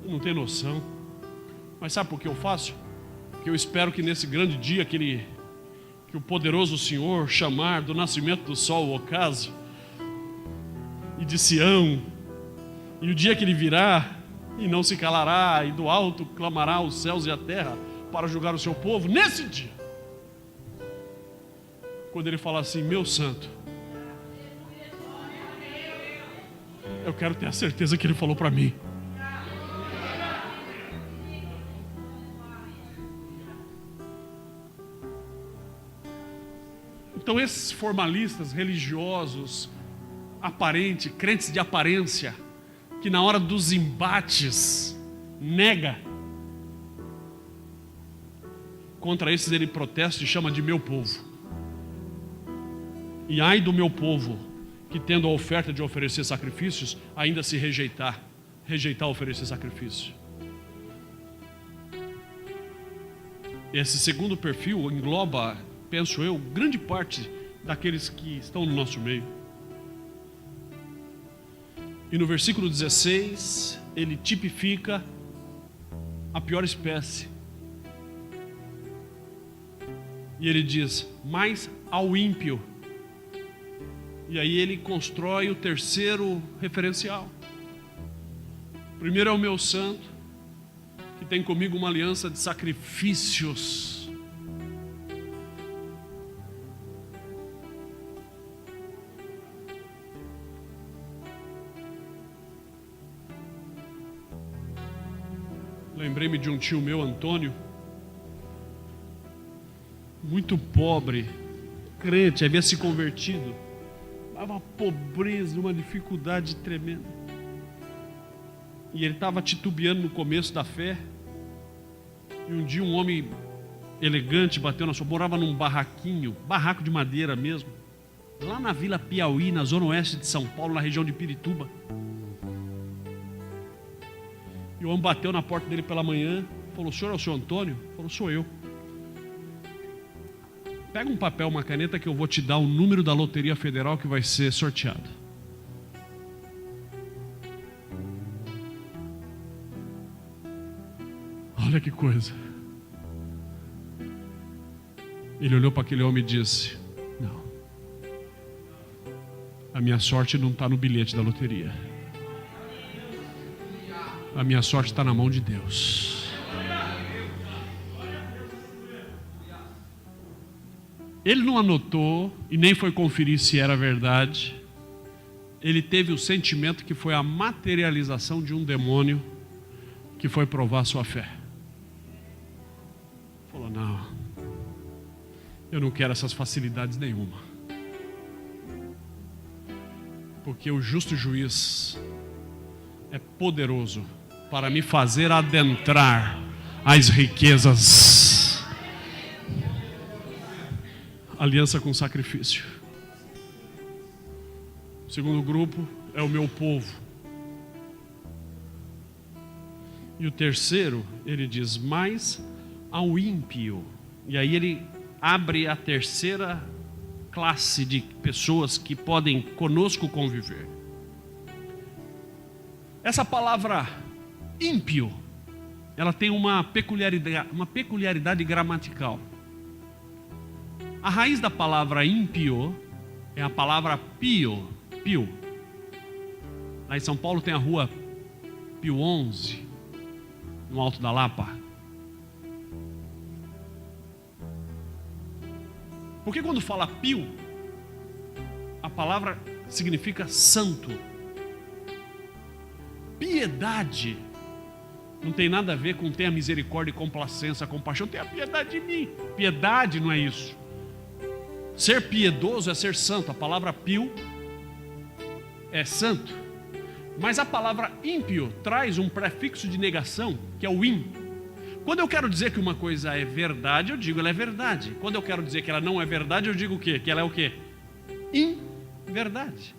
Eu não tenho noção. Mas sabe por que eu faço? Porque eu espero que nesse grande dia que o poderoso Senhor chamar do nascimento do sol o ocaso, e de Sião, e o dia que ele virá e não se calará, e do alto clamará os céus e a terra para julgar o seu povo, nesse dia, quando ele falar assim: meu santo, eu quero ter a certeza que ele falou para mim. Então esses formalistas religiosos, crentes de aparência, que na hora dos embates nega, contra esses ele protesta e chama de meu povo. E ai do meu povo que, tendo a oferta de oferecer sacrifícios, ainda se rejeitar oferecer sacrifício. Esse segundo perfil engloba, penso eu, grande parte daqueles que estão no nosso meio. E no versículo 16, ele tipifica a pior espécie. E ele diz: mas ao ímpio. E aí ele constrói o terceiro referencial. Primeiro é o meu santo, que tem comigo uma aliança de sacrifícios. Lembrei-me de um tio meu, Antônio, muito pobre, crente, havia se convertido, uma pobreza, uma dificuldade tremenda. E ele estava titubeando no começo da fé. E um dia um homem elegante bateu na sua... Morava num barraco de madeira mesmo, lá na Vila Piauí, na zona oeste de São Paulo, na região de Pirituba. E o homem bateu na porta dele pela manhã, falou: o senhor é o senhor Antônio? Falou: sou eu. Pega um papel, uma caneta, que eu vou te dar o número da Loteria Federal que vai ser sorteado. Olha que coisa. Ele olhou para aquele homem e disse: não, A minha sorte não está no bilhete da loteria. A minha sorte está na mão de Deus. Ele não anotou e nem foi conferir se era verdade. Ele teve o sentimento que foi a materialização de um demônio que foi provar sua fé. Falou, não, eu não quero essas facilidades nenhuma. Porque o justo juiz é poderoso para me fazer adentrar as riquezas. Aliança com sacrifício. O segundo grupo é o meu povo. E o terceiro, ele diz, mas ao ímpio. E aí ele abre a terceira classe de pessoas que podem conosco conviver. Essa palavra ímpio, ela tem uma peculiaridade gramatical. A raiz da palavra ímpio é a palavra pio. Lá em São Paulo tem a rua Pio 11, no Alto da Lapa. Porque quando fala pio, a palavra significa santo. Piedade não tem nada a ver com ter a misericórdia e complacência, a compaixão. Tenha piedade de mim. Piedade não é isso. Ser piedoso é ser santo. A palavra pio é santo. Mas a palavra ímpio traz um prefixo de negação, que é o in. Quando eu quero dizer que uma coisa é verdade, eu digo ela é verdade. Quando eu quero dizer que ela não é verdade, eu digo o quê? Que ela é o quê? Inverdade.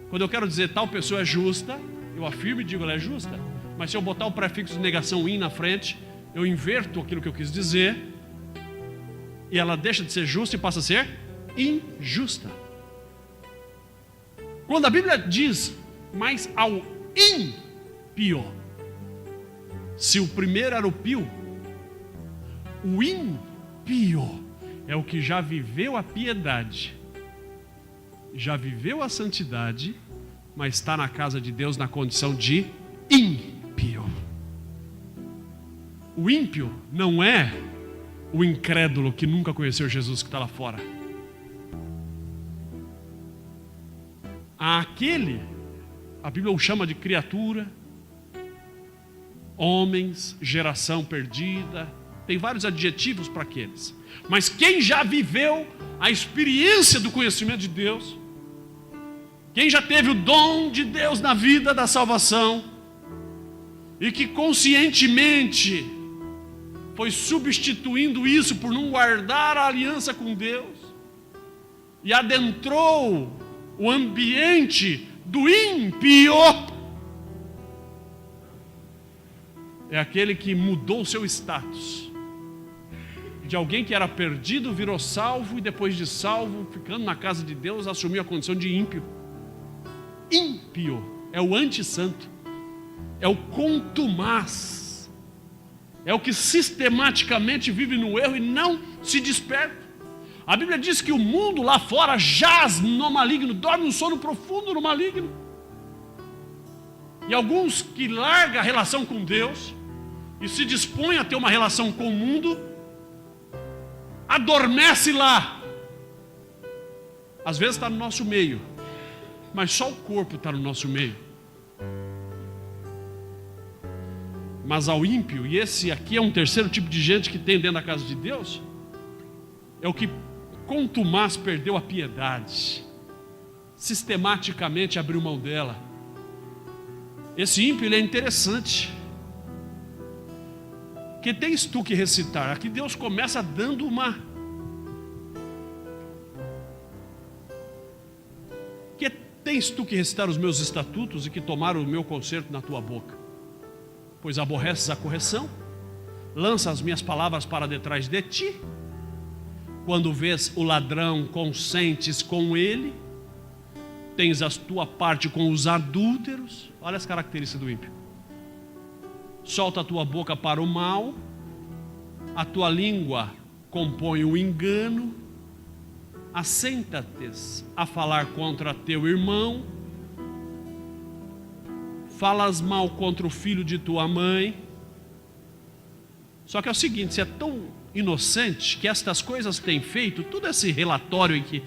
Quando eu quero dizer tal pessoa é justa, eu afirmo e digo ela é justa. Mas se eu botar o prefixo de negação in na frente, eu inverto aquilo que eu quis dizer, e ela deixa de ser justa e passa a ser injusta. Quando a Bíblia diz, mas ao ímpio, se o primeiro era o pio, o ímpio é o que já viveu a piedade, já viveu a santidade, mas está na casa de Deus na condição de ímpio. O ímpio não é o incrédulo que nunca conheceu Jesus que está lá fora. Aquele, a Bíblia o chama de criatura, homens, geração perdida, tem vários adjetivos para aqueles. Mas quem já viveu a experiência do conhecimento de Deus, quem já teve o dom de Deus na vida da salvação, e que conscientemente foi substituindo isso por não guardar a aliança com Deus, e adentrou o ambiente do ímpio, é aquele que mudou o seu status. De alguém que era perdido, virou salvo, e depois de salvo, ficando na casa de Deus, assumiu a condição de ímpio. Ímpio é o antissanto, é o contumaz, é o que sistematicamente vive no erro e não se desperta. A Bíblia diz que o mundo lá fora jaz no maligno, dorme um sono profundo no maligno. E alguns que largam a relação com Deus e se dispõem a ter uma relação com o mundo, adormece lá. Às vezes está no nosso meio, mas só o corpo está no nosso meio. Mas ao ímpio, e esse aqui é um terceiro tipo de gente que tem dentro da casa de Deus, é o que contumaz perdeu a piedade, sistematicamente abriu mão dela. Esse ímpio, ele é interessante. Que tens tu que recitar? Aqui Deus começa dando uma... Que tens tu que recitar os meus estatutos e que tomar o meu conserto na tua boca? Pois aborreces a correção, lança as minhas palavras para detrás de ti. Quando vês o ladrão, consentes com ele, tens a tua parte com os adúlteros. Olha as características do ímpio. Solta a tua boca para o mal, a tua língua compõe o engano, assenta-te a falar contra teu irmão, falas mal contra o filho de tua mãe. Só que é o seguinte, você é tão inocente que estas coisas têm feito, todo esse relatório em que...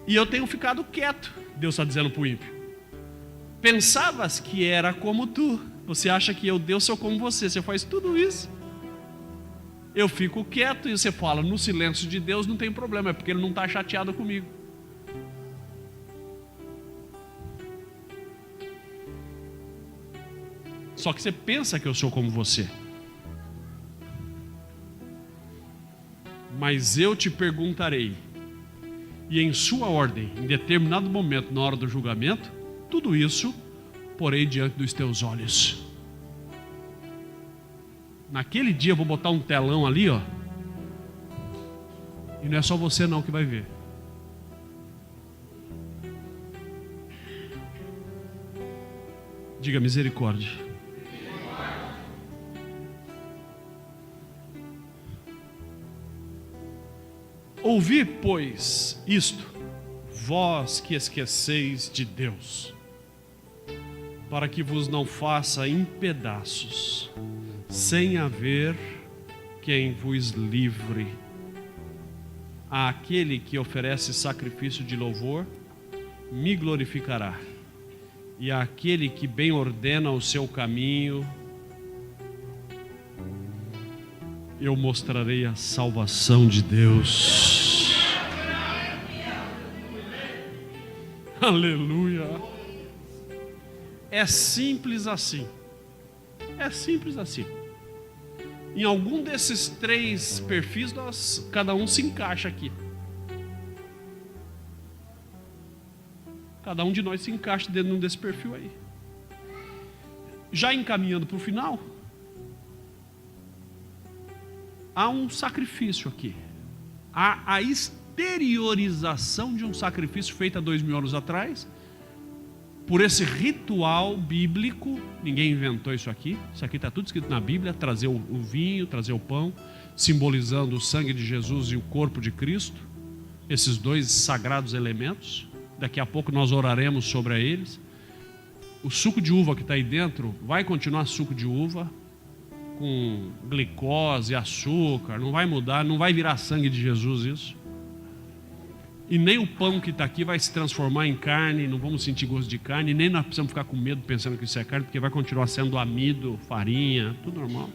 E eu tenho ficado quieto, Deus está dizendo para o ímpio. Pensavas que era como tu, você acha que eu, Deus, sou como você faz tudo isso. Eu fico quieto e você fala, no silêncio de Deus não tem problema, é porque Ele não está chateado comigo. Só que você pensa que eu sou como você. Mas eu te perguntarei, e em sua ordem, em determinado momento, na hora do julgamento, tudo isso porei diante dos teus olhos. Naquele dia eu vou botar um telão ali, ó. E não é só você não que vai ver. Diga misericórdia. Ouvi, pois, isto, vós que esqueceis de Deus, para que vos não faça em pedaços, sem haver quem vos livre. Aquele que oferece sacrifício de louvor, me glorificará. E aquele que bem ordena o seu caminho, eu mostrarei a salvação de Deus. Aleluia. É simples assim. É simples assim. Em algum desses 3 perfis, cada um se encaixa aqui. Cada um de nós se encaixa dentro desse perfil aí. Já encaminhando para o final, há um sacrifício aqui. Há a exteriorização de um sacrifício feito há 2000 anos atrás, por esse ritual bíblico. Ninguém inventou isso aqui está tudo escrito na Bíblia. Trazer o vinho, trazer o pão, simbolizando o sangue de Jesus e o corpo de Cristo, esses 2 sagrados elementos. Daqui a pouco nós oraremos sobre eles. O suco de uva que está aí dentro vai continuar suco de uva, com glicose, açúcar, não vai mudar, não vai virar sangue de Jesus isso. E nem o pão que está aqui vai se transformar em carne, não vamos sentir gosto de carne, nem nós precisamos ficar com medo pensando que isso é carne, porque vai continuar sendo amido, farinha, tudo normal.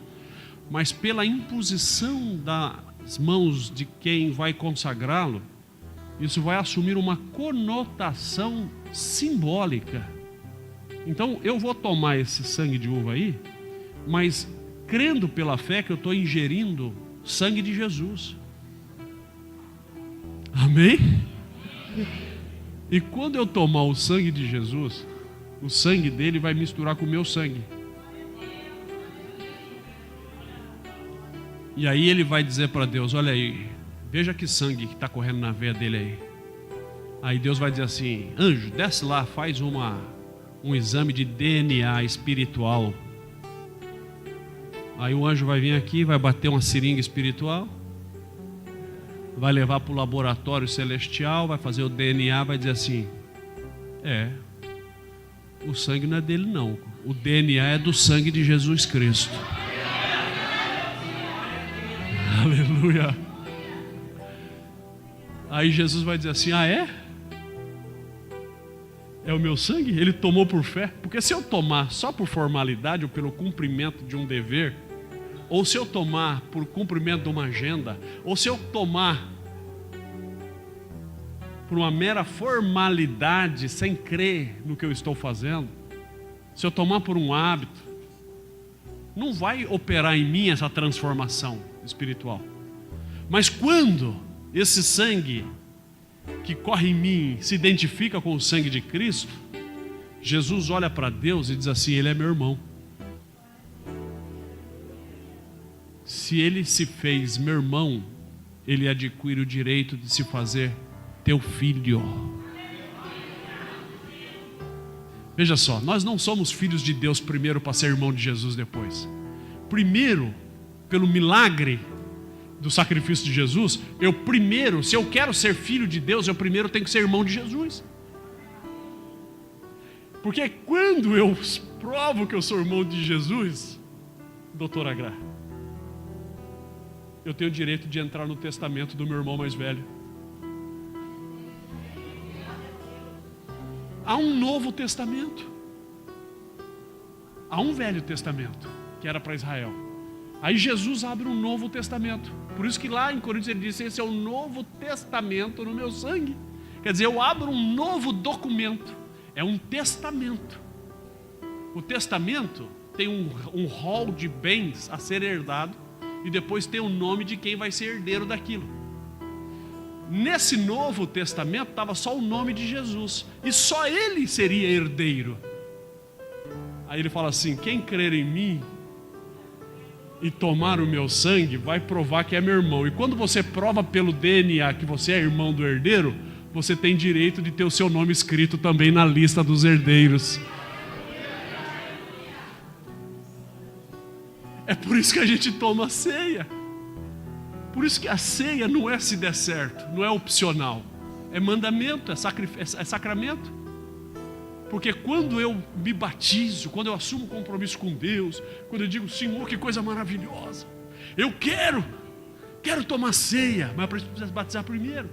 Mas pela imposição das mãos de quem vai consagrá-lo, isso vai assumir uma conotação simbólica. Então eu vou tomar esse sangue de uva aí, mas crendo pela fé que eu estou ingerindo sangue de Jesus. Amém? E quando eu tomar o sangue de Jesus, o sangue dele vai misturar com o meu sangue. E aí ele vai dizer para Deus, olha aí, veja que sangue que está correndo na veia dele aí. Aí Deus vai dizer assim, anjo, desce lá, faz um exame de DNA espiritual. Aí o anjo vai vir aqui, vai bater uma seringa espiritual, vai levar para o laboratório celestial, vai fazer o DNA, vai dizer assim, o sangue não é dele não, o DNA é do sangue de Jesus Cristo. Aleluia. Aí Jesus vai dizer assim, é o meu sangue? Ele tomou por fé? Porque se eu tomar só por formalidade ou pelo cumprimento de um dever, ou se eu tomar por cumprimento de uma agenda, ou se eu tomar por uma mera formalidade, sem crer no que eu estou fazendo, se eu tomar por um hábito, não vai operar em mim essa transformação espiritual. Mas quando esse sangue que corre em mim se identifica com o sangue de Cristo, Jesus olha para Deus e diz assim, ele é meu irmão. Se ele se fez meu irmão, ele adquire o direito de se fazer teu filho. Veja só, nós não somos filhos de Deus primeiro para ser irmão de Jesus depois. Primeiro, pelo milagre do sacrifício de Jesus, eu primeiro, se eu quero ser filho de Deus, eu primeiro tenho que ser irmão de Jesus. Porque quando eu provo que eu sou irmão de Jesus, doutor Agra, eu tenho o direito de entrar no testamento do meu irmão mais velho. Há um novo testamento. Há um velho testamento, que era para Israel. Aí Jesus abre um novo testamento. Por isso que lá em Coríntios ele disse: esse é o novo testamento no meu sangue. Quer dizer, eu abro um novo documento. É um testamento. O testamento tem um rol de bens a ser herdado, e depois tem o nome de quem vai ser herdeiro daquilo. Nesse novo testamento estava só o nome de Jesus, e só ele seria herdeiro. Aí ele fala assim: quem crer em mim e tomar o meu sangue vai provar que é meu irmão. E quando você prova pelo DNA que você é irmão do herdeiro, você tem direito de ter o seu nome escrito também na lista dos herdeiros. É por isso que a gente toma a ceia. Por isso que a ceia não é se der certo, não é opcional. É mandamento, é sacramento. Porque quando eu me batizo, quando eu assumo compromisso com Deus, quando eu digo: Senhor, que coisa maravilhosa, eu quero tomar ceia, mas preciso batizar primeiro.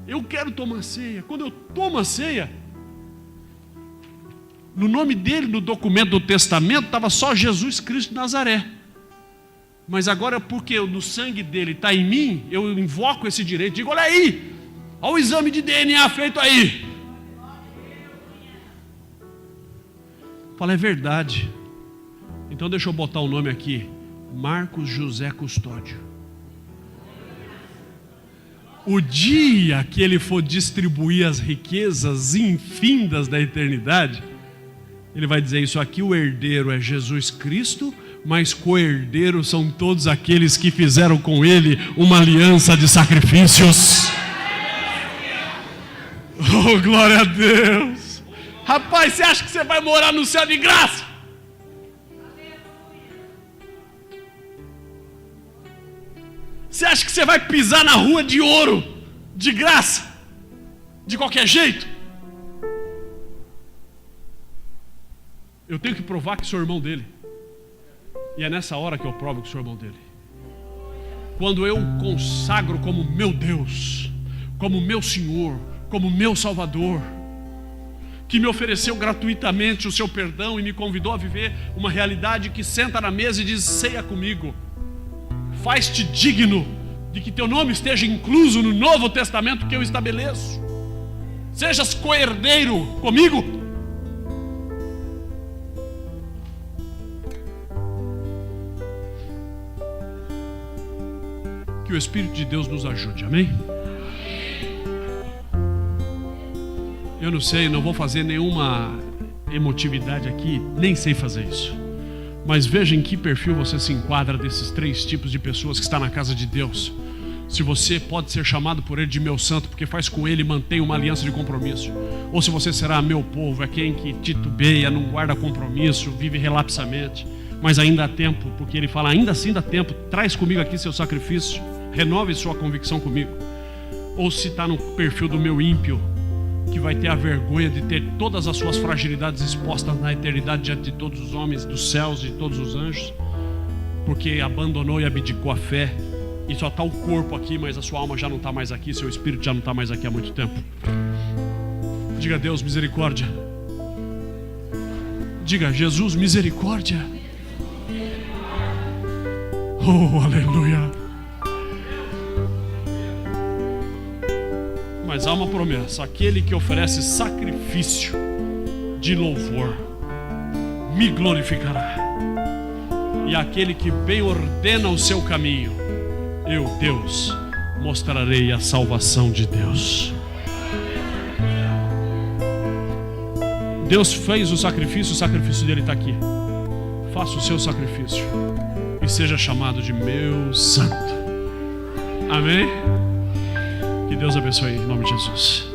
Eu quero tomar ceia. Quando eu tomo a ceia, no nome dele, no documento do testamento, estava só Jesus Cristo de Nazaré. Mas agora, porque no sangue dele está em mim, eu invoco esse direito. Digo: olha aí, olha o exame de DNA feito aí. Fala: é verdade. Então deixa eu botar o nome aqui: Marcos José Custódio. O dia que ele for distribuir as riquezas infindas da eternidade, ele vai dizer: isso aqui, o herdeiro é Jesus Cristo, mas co-herdeiros são todos aqueles que fizeram com ele uma aliança de sacrifícios. Oh, glória a Deus! Rapaz, você acha que você vai morar no céu de graça? Você acha que você vai pisar na rua de ouro, de graça, de qualquer jeito? Eu tenho que provar que sou irmão dele. E é nessa hora que eu provo que sou irmão dele. Quando eu consagro como meu Deus, como meu Senhor, como meu Salvador, que me ofereceu gratuitamente o seu perdão e me convidou a viver uma realidade que senta na mesa e diz: ceia comigo. Faz-te digno de que teu nome esteja incluso no novo testamento que eu estabeleço. Sejas co-herdeiro comigo. Que o Espírito de Deus nos ajude, amém? Eu não sei, não vou fazer nenhuma emotividade aqui, nem sei fazer isso. Mas veja em que perfil você se enquadra desses 3 tipos de pessoas que está na casa de Deus. Se você pode ser chamado por ele de meu santo, porque faz com ele e mantém uma aliança de compromisso. Ou se você será meu povo, é quem que titubeia, não guarda compromisso, vive relapsamente. Mas ainda há tempo, porque ele fala: ainda assim dá tempo, traz comigo aqui seu sacrifício, renove sua convicção comigo. Ou se está no perfil do meu ímpio, que vai ter a vergonha de ter todas as suas fragilidades expostas na eternidade diante de todos os homens dos céus e de todos os anjos, porque abandonou e abdicou a fé, e só está o corpo aqui, mas a sua alma já não está mais aqui, seu espírito já não está mais aqui há muito tempo. Diga: Deus, misericórdia. Diga: Jesus, misericórdia. Oh, aleluia. Mas há uma promessa: aquele que oferece sacrifício de louvor me glorificará, e aquele que bem ordena o seu caminho, eu, Deus, mostrarei a salvação de Deus. Deus fez o sacrifício dele está aqui. Faça o seu sacrifício e seja chamado de meu santo. Amém? Que Deus abençoe em nome de Jesus.